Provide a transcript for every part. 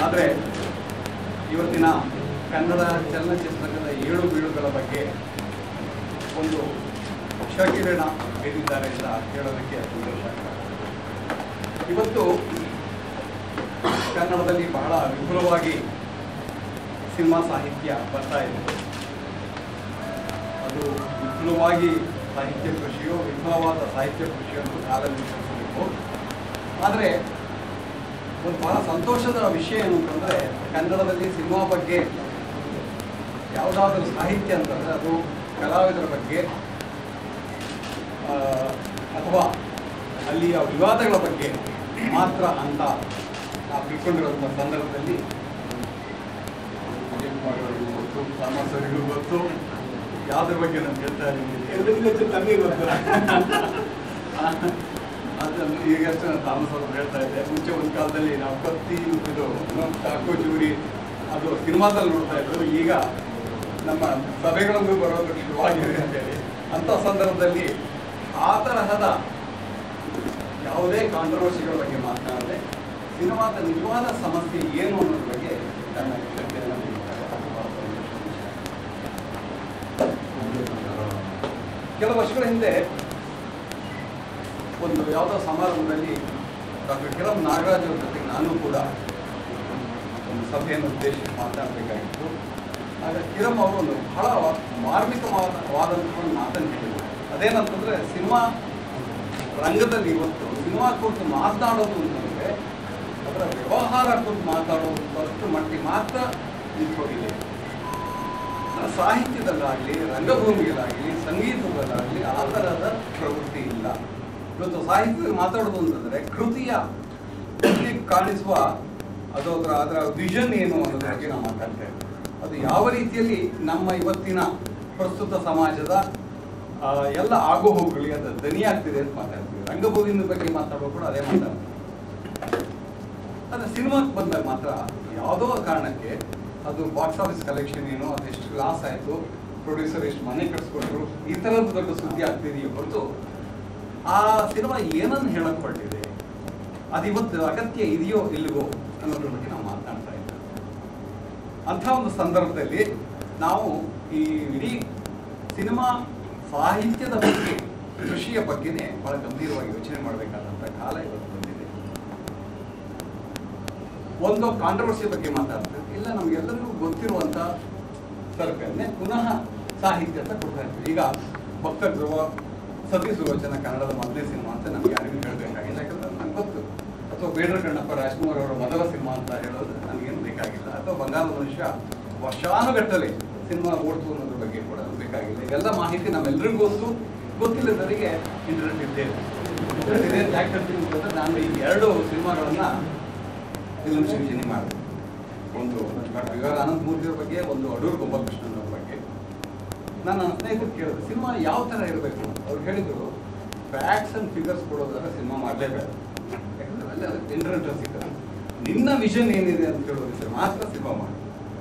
ಆದರೆ ಇವತ್ತಿನ ಕನ್ನಡ ಚಲನಚಿತ್ರರಂಗದ ಏಳು ಬೀಳುಗಳ ಬಗ್ಗೆ ಒಂದು ಕ್ಷಕಿರಣ ಹೇಳಿದ್ದಾರೆ ಅಂತ ಹೇಳೋದಕ್ಕೆ ಸಂತೋಷ ಆಗ್ತದೆ. ಇವತ್ತು ಕನ್ನಡದಲ್ಲಿ ಬಹಳ ವಿಪುಲವಾಗಿ ಸಿನಿಮಾ ಸಾಹಿತ್ಯ ಬರ್ತಾ ಇದೆ. ಅದು ವಿಪುಲವಾಗಿ ಸಾಹಿತ್ಯ ಕೃಷಿಯೋ ವಿಪುಲವಾದ ಸಾಹಿತ್ಯ ಕೃಷಿಯನ್ನು ಕಾಲದಲ್ಲಿ ನಡೆಸಬೇಕು. ಆದರೆ ಒಂದು ಬಹಳ ಸಂತೋಷದ ವಿಷಯ ಏನು ಅಂತಂದರೆ, ಕನ್ನಡದಲ್ಲಿ ಸಿನಿಮಾ ಬಗ್ಗೆ ಯಾವುದಾದ್ರೂ ಸಾಹಿತ್ಯ ಅಂತಂದರೆ ಅದು ಕಲಾವಿದರ ಬಗ್ಗೆ ಅಥವಾ ಅಲ್ಲಿಯ ವಿವಾದಗಳ ಬಗ್ಗೆ ಮಾತ್ರ ಅಂತ ನಾವು ತಿಳ್ಕೊಂಡಿರೋಂಥ ಸಂದರ್ಭದಲ್ಲಿ ಗೊತ್ತು, ಸಾಮಾಸರಿಗೂ ಗೊತ್ತು, ಯಾವುದ್ರ ಬಗ್ಗೆ ನಾನು ಹೇಳ್ತಾ ಇದ್ದೀನಿ ಎಲ್ಲರಿಗೂ ತಮಗೆ ಗೊತ್ತು. ಅದನ್ನು ಈಗಷ್ಟೇ ನಾನು ತಾಮಸ್ ಅವರು ಹೇಳ್ತಾ ಇದ್ದೆ. ಮುಂಚೆ ಒಂದು ಕಾಲದಲ್ಲಿ ನಾವು ಕತ್ತಿ ಇದು ಚಾಕು ಚೂರಿ ಅದು ಸಿನಿಮಾದಲ್ಲಿ ನೋಡ್ತಾ ಇದ್ರು. ಈಗ ನಮ್ಮ ಸಭೆಗಳಲ್ಲೂ ಬರೋದು ಶುರುವಾಗಿದೆ ಅಂತೇಳಿ ಅಂಥ ಸಂದರ್ಭದಲ್ಲಿ ಆ ತರಹದ ಯಾವುದೇ ಕಾಂಟ್ರವರ್ಸಿಗಳ ಬಗ್ಗೆ ಮಾತನಾಡದೆ ಸಿನಿಮಾದ ನಿಜವಾದ ಸಮಸ್ಯೆ ಏನು ಅನ್ನೋದ್ರ ಬಗ್ಗೆ ನನ್ನ ಶಕ್ತಿಯನ್ನು ನೀಡುತ್ತಾರೆ. ಕೆಲವು ವರ್ಷಗಳ ಹಿಂದೆ ಒಂದು ಯಾವುದೋ ಸಮಾರಂಭದಲ್ಲಿ ಡಾಕ್ಟರ್ ಕಿರಂ ನಾಗರಾಜ್ ಅವ್ರ ಜೊತೆಗೆ ನಾನು ಕೂಡ ಒಂದು ಸಭೆಯನ್ನು ಉದ್ದೇಶಿಸಿ ಮಾತನಾಡಬೇಕಾಗಿತ್ತು. ಆಗ ಕಿರಂ ಅವರು ಒಂದು ಬಹಳ ಮಾರ್ಮಿಕವಾದಂಥ ಒಂದು ಮಾತನ್ನು ಹೇಳಿದರು. ಅದೇನಂತಂದರೆ, ಸಿನಿಮಾ ರಂಗದಲ್ಲಿ ಇವತ್ತು ಸಿನಿಮಾ ಕುರಿತು ಮಾತನಾಡೋದು ಅಂತಂದರೆ ಅದರ ವ್ಯವಹಾರ ಕುರಿತು ಮಾತಾಡೋದು ಅಷ್ಟು ಮಟ್ಟಿಗೆ ಮಾತ್ರ ನಿಂತ್ಕೊಂಡಿದೆ. ಸಾಹಿತ್ಯದಲ್ಲಾಗಲಿ, ರಂಗಭೂಮಿಯಲ್ಲಾಗಲಿ, ಸಂಗೀತದಲ್ಲಾಗಲಿ ಆ ಥರದ ಪ್ರವೃತ್ತಿ ಇಲ್ಲ. ಇವತ್ತು ಸಾಹಿತ್ಯದಲ್ಲಿ ಮಾತಾಡೋದು ಅಂತಂದರೆ ಕೃತಿಯ ಕಾಣಿಸುವ ಅದು ಅದರ ವಿಷನ್ ಏನು ಅನ್ನೋದ್ರ ಬಗ್ಗೆ ನಾವು ಮಾತಾಡ್ತಾ ಇದ್ದೀವಿ. ಅದು ಯಾವ ರೀತಿಯಲ್ಲಿ ನಮ್ಮ ಇವತ್ತಿನ ಪ್ರಸ್ತುತ ಸಮಾಜದ ಎಲ್ಲ ಆಗು ಹೋಗುಗಳಿಗೆ ಅದು ದನಿಯಾಗ್ತಿದೆ ಅಂತ ಮಾತಾಡ್ತೀವಿ. ರಂಗಭೂಮಿಯ ಬಗ್ಗೆ ಮಾತಾಡೋ ಕೂಡ ಅದೇ ಮಾತಾಡ್ತೀವಿ. ಆದರೆ ಸಿನಿಮಾಕ್ಕೆ ಬಂದಾಗ ಮಾತ್ರ ಯಾವುದೋ ಕಾರಣಕ್ಕೆ ಅದು ಬಾಕ್ಸ್ ಆಫೀಸ್ ಕಲೆಕ್ಷನ್ ಏನು, ಅದು ಎಷ್ಟು ಲಾಸ್ ಆಯಿತು, ಪ್ರೊಡ್ಯೂಸರ್ ಎಷ್ಟು ಮನೆ ಕಟ್ಸ್ಕೊಂಡ್ರು, ಈ ಥರದ ದೊಡ್ಡ ಸುದ್ದಿ ಆಗ್ತಿದೆಯೋ ಹೊರತು ಆ ಸಿನಿಮಾ ಏನನ್ನು ಹೇಳಕ್ ಹೊರಟಿದೆ, ಅದು ಇವತ್ತು ಅಗತ್ಯ ಇದೆಯೋ ಇಲ್ಲವೋ ಅನ್ನೋದ್ರ ಬಗ್ಗೆ ನಾವು ಮಾತನಾಡ್ತಾ ಇದ್ದೇವೆ. ಅಂಥ ಒಂದು ಸಂದರ್ಭದಲ್ಲಿ ನಾವು ಈ ಇಡೀ ಸಿನಿಮಾ ಸಾಹಿತ್ಯದ ಬಗ್ಗೆ, ಕೃಷಿಯ ಬಗ್ಗೆನೇ ಬಹಳ ಗಂಭೀರವಾಗಿ ಯೋಚನೆ ಮಾಡಬೇಕಾದಂಥ ಕಾಲ ಇವತ್ತು ಬಂದಿದೆ. ಒಂದು ಕಾಂಟ್ರವರ್ಸಿ ಬಗ್ಗೆ ಮಾತಾಡ್ತಾರೆ, ಇಲ್ಲ ನಮಗೆಲ್ಲರಿಗೂ ಗೊತ್ತಿರುವಂಥ ಸರ್ಕಲ್ನೇ ಪುನಃ ಸಾಹಿತ್ಯ ಅಂತ ಕೊಡ್ತಾ ಇರ್ತೀವಿ. ಈಗ ಭಕ್ತ ಧ್ರುವ, ಸತಿ ಸುಲೋಚನ ಕನ್ನಡದ ಮೊದಲನೇ ಸಿನಿಮಾ ಅಂತ ನಮ್ಗೆ ಯಾರಿಗೂ ಹೇಳಬೇಕಾಗಿಲ್ಲ, ಯಾಕಂದ್ರೆ ನಂಗೆ ಗೊತ್ತು. ಅಥವಾ ಬೇಡರ ಕಣ್ಣಪ್ಪ ರಾಜ್ಕುಮಾರ್ ಅವರ ಮೊದಲ ಸಿನಿಮಾ ಅಂತ ಹೇಳೋದು ನನಗೇನು ಬೇಕಾಗಿಲ್ಲ. ಅಥವಾ ಬಂಗಾರದ ಮನುಷ್ಯ ವರ್ಷಾನುಗಟ್ಟಲೆ ಸಿನಿಮಾ ಓಡ್ತು ಅನ್ನೋದ್ರ ಬಗ್ಗೆ ಕೂಡ ಬೇಕಾಗಿಲ್ಲ. ಇವೆಲ್ಲ ಮಾಹಿತಿ ನಮ್ಮೆಲ್ಲರಿಗೂ ಗೊತ್ತಿಲ್ಲದವರಿಗೆ ಇಂಟರ್ನೆಟ್ ಇದ್ದೇವೆ. ಯಾಕೆ ಹೇಳ್ತೀನಿ ಅಂತಂದರೆ, ನಾನು ಈ ಎರಡು ಸಿನಿಮಾಗಳನ್ನು ಫಿಲ್ಮ್ ಸಂಯೋಜನೆ ಮಾಡಿದೆ. ಒಂದು ಡಾಕ್ಟರ್ ವಿವೇಕಾನಂದ ಮೂರ್ತಿಯವ್ರ ಬಗ್ಗೆ, ಒಂದು ಅಡೂರು ಗೋಪಾಲಕೃಷ್ಣನ್ ಅವ್ರ ಬಗ್ಗೆ. ನಾನು ನನ್ನ ಸ್ನೇಹಿತರು ಕೇಳಿದೆ, ಸಿನಿಮಾ ಯಾವ ಥರ ಇರಬೇಕು. ಅವ್ರು ಹೇಳಿದರು, ಫ್ಯಾಕ್ಟ್ಸ್ ಆ್ಯಂಡ್ ಫಿಗರ್ಸ್ ಕೊಡೋದಾದ್ರೆ ಸಿನಿಮಾ ಮಾಡಲೇಬೇಕು, ಯಾಕಂದರೆ ಅಲ್ಲೇ ಅದಕ್ಕೆ ಇಂಟರ್ನೆಟ್ ಸಿಗ್ತದೆ. ನಿನ್ನ ವಿಷನ್ ಏನಿದೆ ಅಂತ ಹೇಳೋದಕ್ಕೆ ಮಾತ್ರ ಸಿನಿಮಾ ಮಾಡಿ,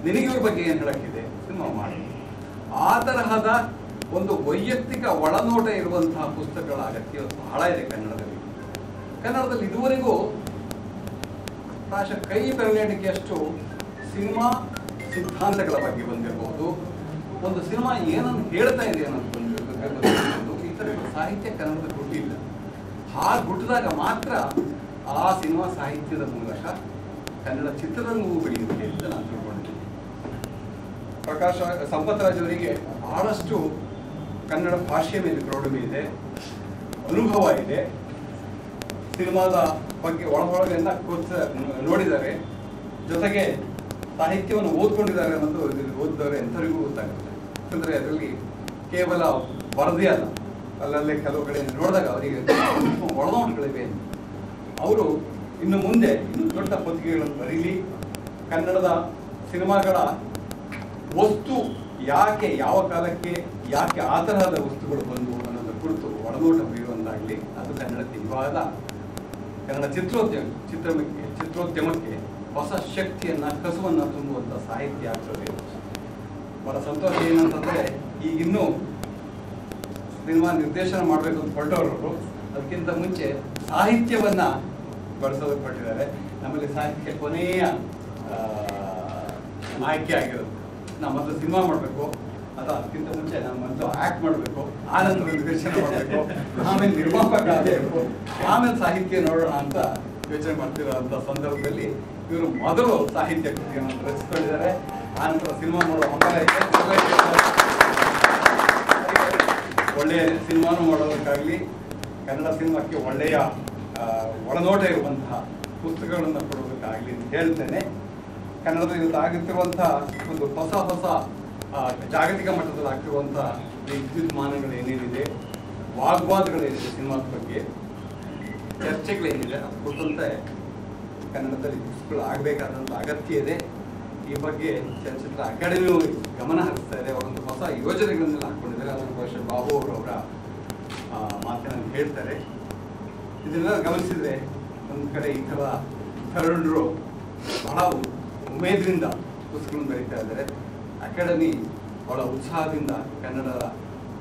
ನಿನಗೆ ಇವ್ರ ಬಗ್ಗೆ ಏನು ಹೇಳೋಕ್ಕಿದೆ ಸಿನಿಮಾ ಮಾಡಿ. ಆ ತರಹದ ಒಂದು ವೈಯಕ್ತಿಕ ಒಳನೋಟ ಇರುವಂತಹ ಪುಸ್ತಕಗಳ ಅಗತ್ಯ ಬಹಳ ಇದೆ ಕನ್ನಡದಲ್ಲಿ. ಇದುವರೆಗೂ ಪ್ರಾಯಶಃ ಕೈ ಬೆರಳೆಣಿಕೆಯಷ್ಟು ಸಿನಿಮಾ ಸಿದ್ಧಾಂತಗಳ ಬಗ್ಗೆ ಬಂದಿರಬಹುದು, ಒಂದು ಸಿನಿಮಾ ಏನನ್ನು ಹೇಳ್ತಾ ಇದೆ ಅನ್ನೋದು ಬಂದಿರಬಹುದು. ಈ ಥರ ಸಾಹಿತ್ಯ ಕನ್ನಡದಲ್ಲಿ ಹುಟ್ಟಿಲ್ಲ. ಹಾಗೆ ಹುಟ್ಟಿದಾಗ ಮಾತ್ರ ಆ ಸಿನಿಮಾ ಸಾಹಿತ್ಯದ ಮೂಲಕ ಕನ್ನಡ ಚಿತ್ರರಂಗವೂ ಬೆಳೆಯುತ್ತೆ ಅಂತ ನಾನು ತಿಳ್ಕೊಂಡಿದ್ದೀನಿ. ಸಂಪತ್ ರಾಜ್ ಅವರಿಗೆ ಬಹಳಷ್ಟು ಕನ್ನಡ ಭಾಷೆಯ ಮೇಲೆ ಪ್ರೌಢಮೆ ಇದೆ, ಅನುಭವ ಇದೆ. ಸಿನಿಮಾದ ಬಗ್ಗೆ ಒಳಗೊಳಗೆಲ್ಲ ನೋಡಿದ್ದಾರೆ, ಜೊತೆಗೆ ಸಾಹಿತ್ಯವನ್ನು ಓದ್ಕೊಂಡಿದ್ದಾರೆ ಅನ್ನೋದು ಓದಿದವರು ಎಂಥವರಿಗೂ ಗೊತ್ತಾಗುತ್ತೆ. ಯಾಕಂದರೆ ಅದರಲ್ಲಿ ಕೇವಲ ವರದಿ ಅಲ್ಲ, ಅಲ್ಲಲ್ಲೇ ಕೆಲವು ಕಡೆ ನೋಡಿದಾಗ ಅವರಿಗೆ ಒಳನೋಟಗಳಿವೆ. ಅವರು ಇನ್ನು ಮುಂದೆ ಇನ್ನು ದೊಡ್ಡ ಪತ್ರಿಕೆಗಳನ್ನು ಬರೀಲಿ, ಕನ್ನಡದ ಸಿನಿಮಾಗಳ ವಸ್ತು ಯಾಕೆ, ಯಾವ ಕಾಲಕ್ಕೆ ಯಾಕೆ ಆ ತರಹದ ವಸ್ತುಗಳು ಬಂದವು ಅನ್ನೋದ್ರ ಕುರಿತು ಒಳನೋಟ ಬೀರುವಂತಾಗಲಿ. ಅದು ಕನ್ನಡಕ್ಕೆ ನಿಜವಾದ ಕನ್ನಡ ಚಿತ್ರೋದ್ಯಮಕ್ಕೆ ಹೊಸ ಶಕ್ತಿಯನ್ನು, ಕಸುವನ್ನು ತುಂಬುವಂಥ ಸಾಹಿತ್ಯ ಆಗ್ತದೆ. ಬಹಳ ಸಂತೋಷ ಏನಂತಂದರೆ, ಈಗಿನ್ನೂ ಸಿನಿಮಾ ನಿರ್ದೇಶನ ಮಾಡಬೇಕು ಅಂತ ಹೊರಟವರು ಅದಕ್ಕಿಂತ ಮುಂಚೆ ಸಾಹಿತ್ಯವನ್ನು ಬಳಸೋದಕ್ಕೆ ಹೊರಟಿದ್ದಾರೆ. ನಮ್ಮಲ್ಲಿ ಸಾಹಿತ್ಯ ಕೊನೆಯ ಆಯ್ಕೆ ಆಗಿರೋದು. ನಾನು ಮೊದಲು ಸಿನಿಮಾ ಮಾಡಬೇಕು, ಅದು ಅದಕ್ಕಿಂತ ಮುಂಚೆ ನಾನು ಮೊದಲು ಆ್ಯಕ್ಟ್ ಮಾಡಬೇಕು, ಆನಂತರ ನಿರ್ದೇಶನ ಮಾಡಬೇಕು, ಆಮೇಲೆ ನಿರ್ಮಾಪಕ ಆಗಬೇಕು, ಆಮೇಲೆ ಸಾಹಿತ್ಯ ನೋಡೋಣ ಅಂತ ಯೋಚನೆ ಮಾಡ್ತಿರೋಂಥ ಸಂದರ್ಭದಲ್ಲಿ ಇವರು ಮೊದಲು ಸಾಹಿತ್ಯ ಕೃತಿಯನ್ನು ರಚಿಸ್ಕೊಂಡಿದ್ದಾರೆ. ಆನಂತರ ಸಿನಿಮಾ ಮಾಡೋ ಹಂಬಲ ಇದೆ. ಒಳ್ಳೆಯ ಸಿನಿಮಾನು ಮಾಡೋದಕ್ಕಾಗಲಿ, ಕನ್ನಡ ಸಿನಿಮಾಕ್ಕೆ ಒಳ್ಳೆಯ ಒಳನೋಟ ಇರುವಂತಹ ಪುಸ್ತಕಗಳನ್ನು ಕೊಡೋದಕ್ಕಾಗಲಿ ಅಂತ ಹೇಳ್ತೇನೆ. ಕನ್ನಡದ ಇವತ್ತು ಆಗುತ್ತಿರುವಂತಹ ಒಂದು ಹೊಸ ಜಾಗತಿಕ ಮಟ್ಟದಲ್ಲಿ ಆಗ್ತಿರುವಂಥ ಈ ವಿದ್ಯುನ್ಮಾನಗಳು ಏನೇನಿದೆ, ವಾಗ್ವಾದಗಳೇನಿದೆ ಸಿನಿಮಾದ ಬಗ್ಗೆ, ಚರ್ಚೆಗಳೇನಿದೆ, ಅದು ಕುರಿತಂತೆ ಕನ್ನಡದಲ್ಲಿ ಪುಸ್ತಕಗಳು ಆಗಬೇಕಾದಂಥ ಅಗತ್ಯ ಇದೆ. ಈ ಬಗ್ಗೆ ಚಲನಚಿತ್ರ ಅಕಾಡೆಮಿಯು ಗಮನ ಹರಿಸ್ತಾ ಇದೆ. ಅವರೊಂದು ಹೊಸ ಯೋಜನೆಗಳನ್ನೆಲ್ಲ ಹಾಕ್ಕೊಂಡಿದ್ದಾರೆ. ಅದನ್ನು ಬಹುಶಃ ಬಾಬು ಅವರ ಮಾತಿನಲ್ಲಿ ಹೇಳ್ತಾರೆ. ಇದನ್ನೆಲ್ಲ ಗಮನಿಸಿದರೆ ಒಂದು ಕಡೆ ಈ ಥರ ತರುಣರು ಬಹಳ ಉಮೇದಿನಿಂದ ಪುಸ್ತಕಗಳನ್ನು ಬರೀತಾ ಇದ್ದಾರೆ. ಅಕಾಡೆಮಿ ಬಹಳ ಉತ್ಸಾಹದಿಂದ ಕನ್ನಡದ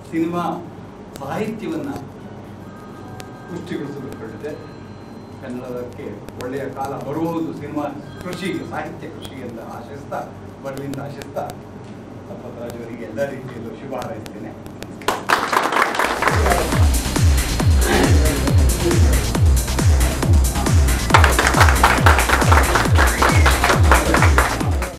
ಸಿನಿಮಾ ಸಾಹಿತ್ಯವನ್ನು ಪುಷ್ಟಿಗೊಳಿಸಿಕೊಂಡಿದೆ. ಕನ್ನಡಕ್ಕೆ ಒಳ್ಳೆಯ ಕಾಲ ಬರುವುದು ಸಿನಿಮಾ ಕೃಷಿಗೆ, ಸಾಹಿತ್ಯ ಕೃಷಿಗೆ ಅಂತ ಆಶಿಸ್ತಾ, ಬರಲಿ ಅಂತ ಆಶಿಸ್ತಾ ಸಂಪತ್ ರಾಜ್ ಅವರಿಗೆ ಎಲ್ಲ ರೀತಿಯಲ್ಲೂ ಶುಭ ಹಾರೈಸ್ತೇನೆ.